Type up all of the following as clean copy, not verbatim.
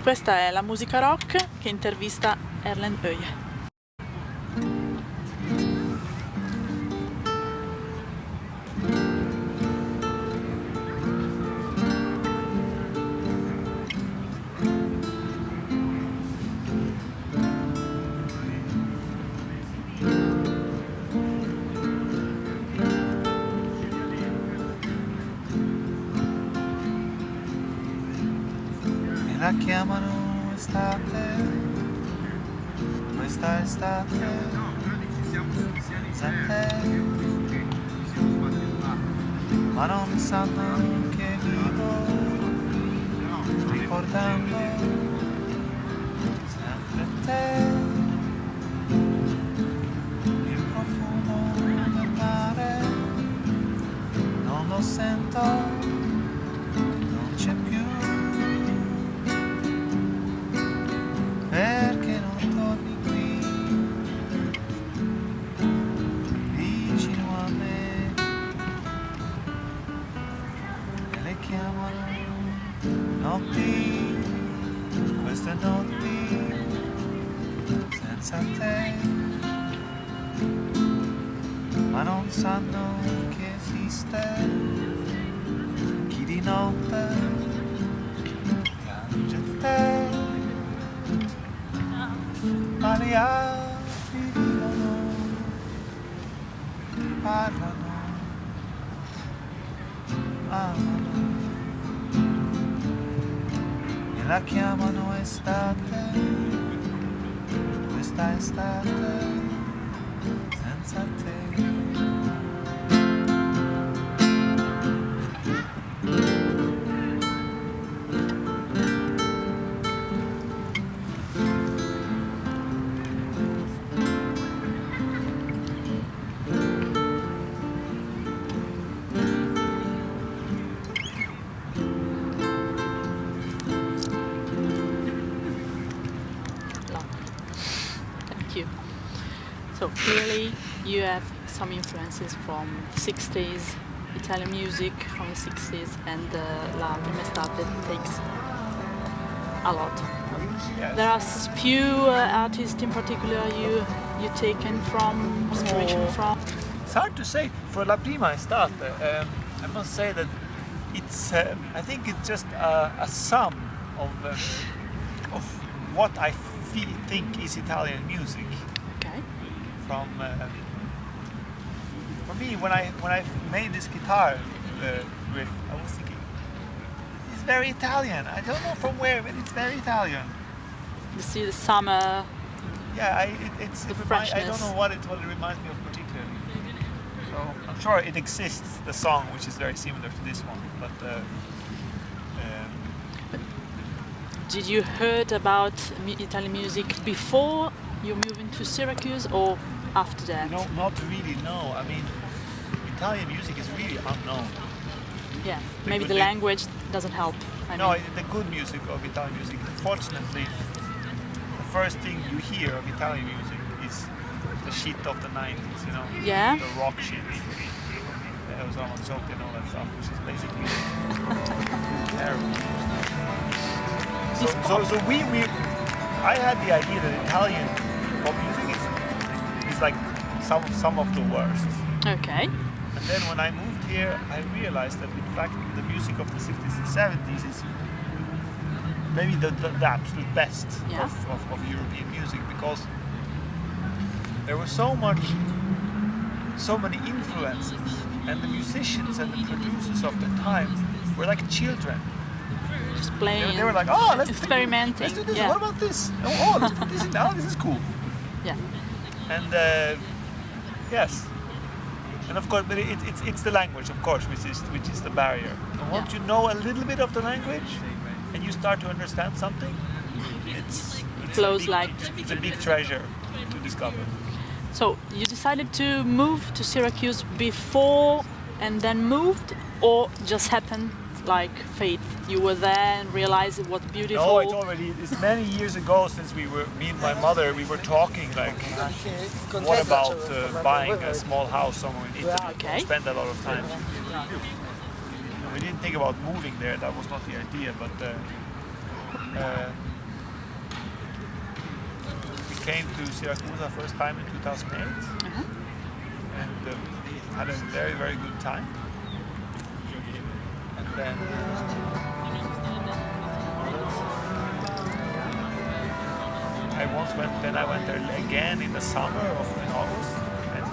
Questa è la musica rock che intervista Erlend Øye. La chiamano estate, questa estate, senza te, ma non sanno che vivo, ricordando sempre te, il profumo del mare, non lo sento, non c'è più. Perché non torni qui, vicino a me, e le chiamano notti, queste notti, senza te, ma non sanno che esiste chi di notte piange te. Ma le altri vivono, parlano, amano e la chiamano estate, questa estate senza te. So clearly you have some influences from the 60s, Italian music from the 60s, and La Prima Estate takes a lot. Yes. There are few artists in particular you taken from, inspiration from? It's hard to say. For La Prima Estate, I must say that it's. I think it's just a sum of what I think is Italian music. Okay. From for me, when I made this guitar riff, I was thinking it's very Italian. I don't know from where, but it's very Italian. You see the summer. Yeah, I don't know what it reminds me of particularly. So I'm sure it exists, the song, which is very similar to this one. But did you heard about Italian music before you moved to Syracuse or after that? No, not really. No, I mean, Italian music is really unknown. Yeah, maybe the language doesn't help. The good music of Italian music. Unfortunately, the first thing you hear of Italian music is the shit of the 90s, you know? Yeah. The rock shit. The Elsa Mazzocchi and all that stuff, which is basically terrible. So I had the idea that Italian pop music is like some of the worst. Okay. And then when I moved here, I realized that in fact the music of the 60s and 70s is maybe the absolute best of European music, because there was so many influences, and the musicians and the producers of the time were like children. Just playing. They were like, oh, let's experimenting. Let's do this. Yeah. What about this? Oh, let's put this in now. This is cool. Yeah. And yes. And of course, but it's the language, of course, which is the barrier. And once you know a little bit of the language, and you start to understand something, it's a big treasure to discover. So you decided to move to Syracuse before and then moved, or just happened like fate? You were there and realized it was beautiful? No, it's many years ago since me and my mother, we were talking like, what about buying a small house somewhere in Italy? Okay. Spend a lot of time. We didn't think about moving there, that was not the idea, but came to Syracuse first time in 2008 and had a very, very good time. And then I went there again in the summer in August, and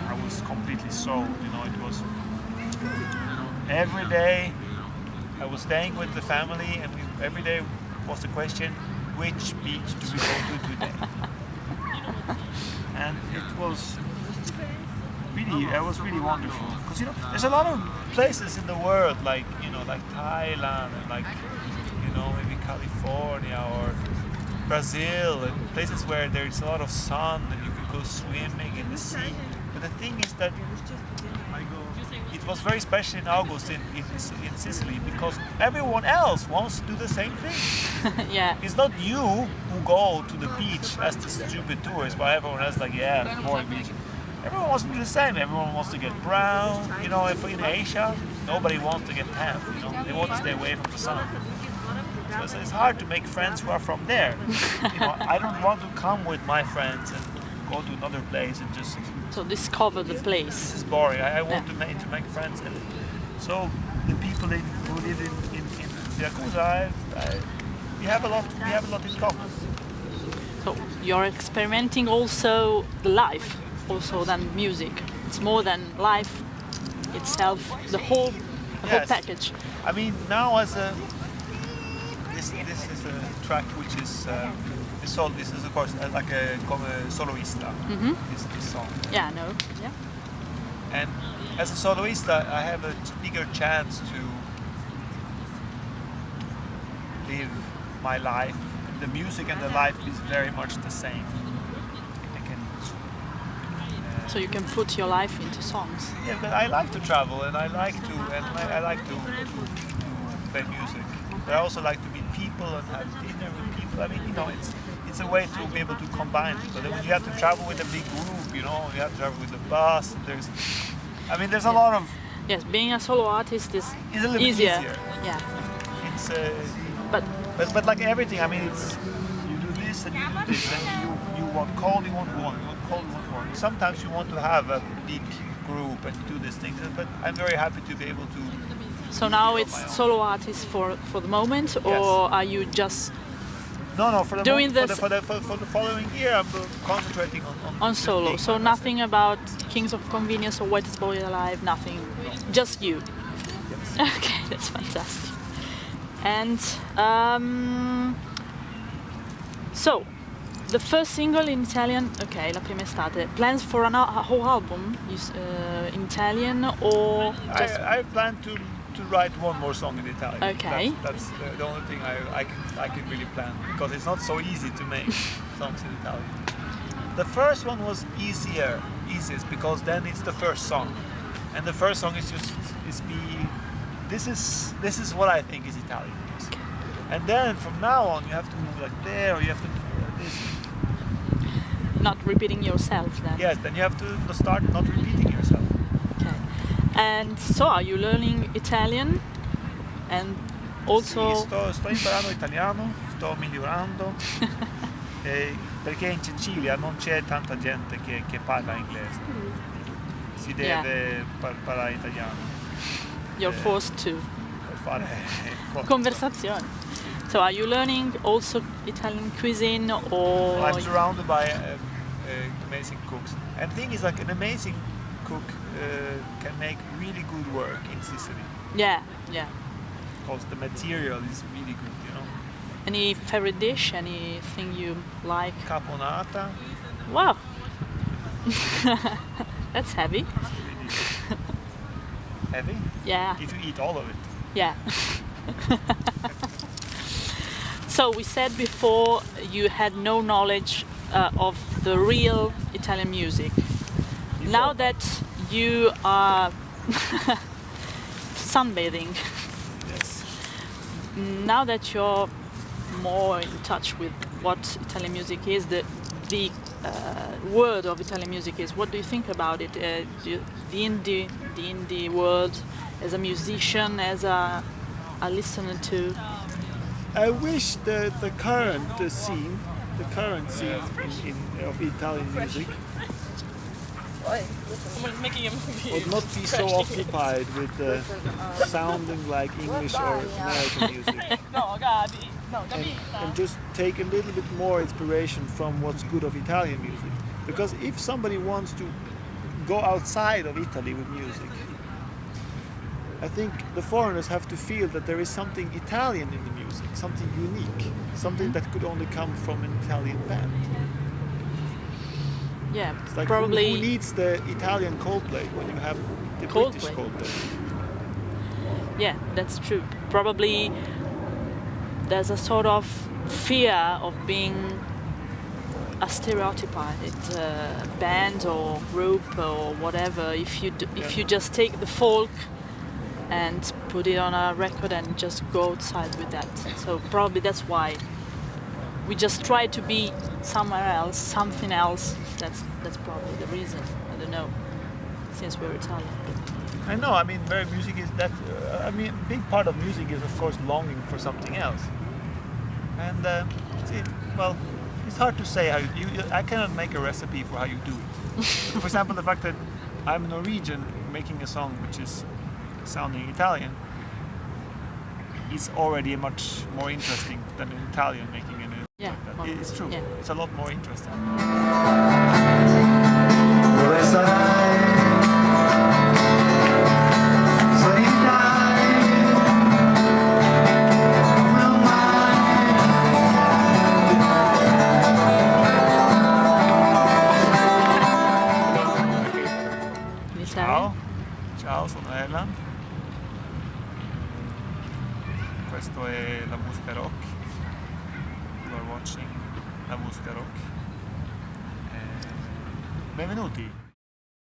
I was completely sold. It was every day. I was staying with the family, and every day was the question, which beach do we go to today? And it was really wonderful, because there's a lot of places in the world like Thailand and maybe California or Brazil, and places where there's a lot of sun and you can go swimming in the sea. But the thing is that it was very special in August in Sicily, because everyone else wants to do the same thing. Yeah. It's not you who go to the beach as the stupid tourist, but everyone else boring beach. Everyone wants to do the same. Everyone wants to get brown. If in Asia, nobody wants to get tan. They want to stay away from the sun. So it's hard to make friends who are from there. I don't want to come with my friends and go to another place and just discover the place. This is boring. I want to make friends, and so the people who live in Syracuse, we have a lot in common. So you're experimenting also the life, also than music. It's more than life itself. The whole package. I mean, now this is a track which is. This is of course like a soloista. This song. Yeah, no. Yeah. And as a soloista, I have a bigger chance to live my life. The music and the life is very much the same. So you can put your life into songs. Yeah, but I like to travel, and I like to play music. But I also like to meet people and have dinner with people. I mean, it's a way to be able to combine. But when you have to travel with a big group, you have to travel with the bus. There's a lot of. Yes, being a solo artist is a little easier. Bit easier. Yeah. It's but like everything. I mean, it's you do this and you do this, and you want cold, you want warm, you want cold, you want warm. Sometimes you want to have a big group and do these things. But I'm very happy to be able to. So now it's solo artist for the moment, or are you just? No. For the doing this for the following year, I'm concentrating on solo. So nothing about Kings of Convenience or Whitest Boy Alive. Nothing. Just you. Yes. Okay, that's fantastic. And so the first single in Italian. Okay, La Prima Estate. Plans for a whole album in Italian, or just? I plan to write one more song in Italian. Okay. That's the only thing I can really plan, because it's not so easy to make songs in Italian. The first one was easiest because then it's the first song, and the first song is this is what I think is Italian music. And then from now on you have to move like there, or you have to move like this. Not repeating yourself then. Yes, then you have to start not repeating yourself. Okay. And so, are you learning Italian? And also. Sì, sto imparando italiano, sto migliorando, perché in Sicilia non c'è tanta gente che parla inglese. Si deve parlare italiano. You're forced to. Per fare conversazione. So, are you learning also Italian cuisine, or? I'm surrounded by amazing cooks. And the thing is, like, an amazing cook can make really good work in Sicily. Yeah. Because the material is really good, Any favorite dish? Anything you like? Caponata. Wow. That's heavy. Heavy? Yeah. If you eat all of it. Yeah. So we said before you had no knowledge of the real Italian music. Now that you are sunbathing, yes. Now that you're more in touch with what Italian music is, the word of Italian music is, what do you think about it? The indie world, as a musician, as a listener to? I wish the current scene the current scene of Italian music Someone's making a movie. would not be so occupied with sounding like English or American music. And just take a little bit more inspiration from what's good of Italian music. Because if somebody wants to go outside of Italy with music, I think the foreigners have to feel that there is something Italian in the music, something unique, something that could only come from an Italian band. Yeah, It's like probably. who needs the Italian Coldplay when you have the British Coldplay? Yeah, that's true. Probably there's a sort of fear of being a stereotyped band or group or whatever. If you just take the folk and put it on a record and just go outside with that. So probably that's why we just try to be somewhere else, something else. That's probably the reason. I don't know. Since we're Italian. I know. I mean, music is that. I mean, a big part of music is, of course, longing for something else. And well, it's hard to say how I cannot make a recipe for how you do it. For example, the fact that I'm Norwegian making a song which is sounding Italian is already much more interesting than an Italian making it. Yeah, well, it's true. Yeah. It's a lot more interesting. Ciao, sono Erlend. Questo è la musica rock. You are watching la musica rock. Benvenuti.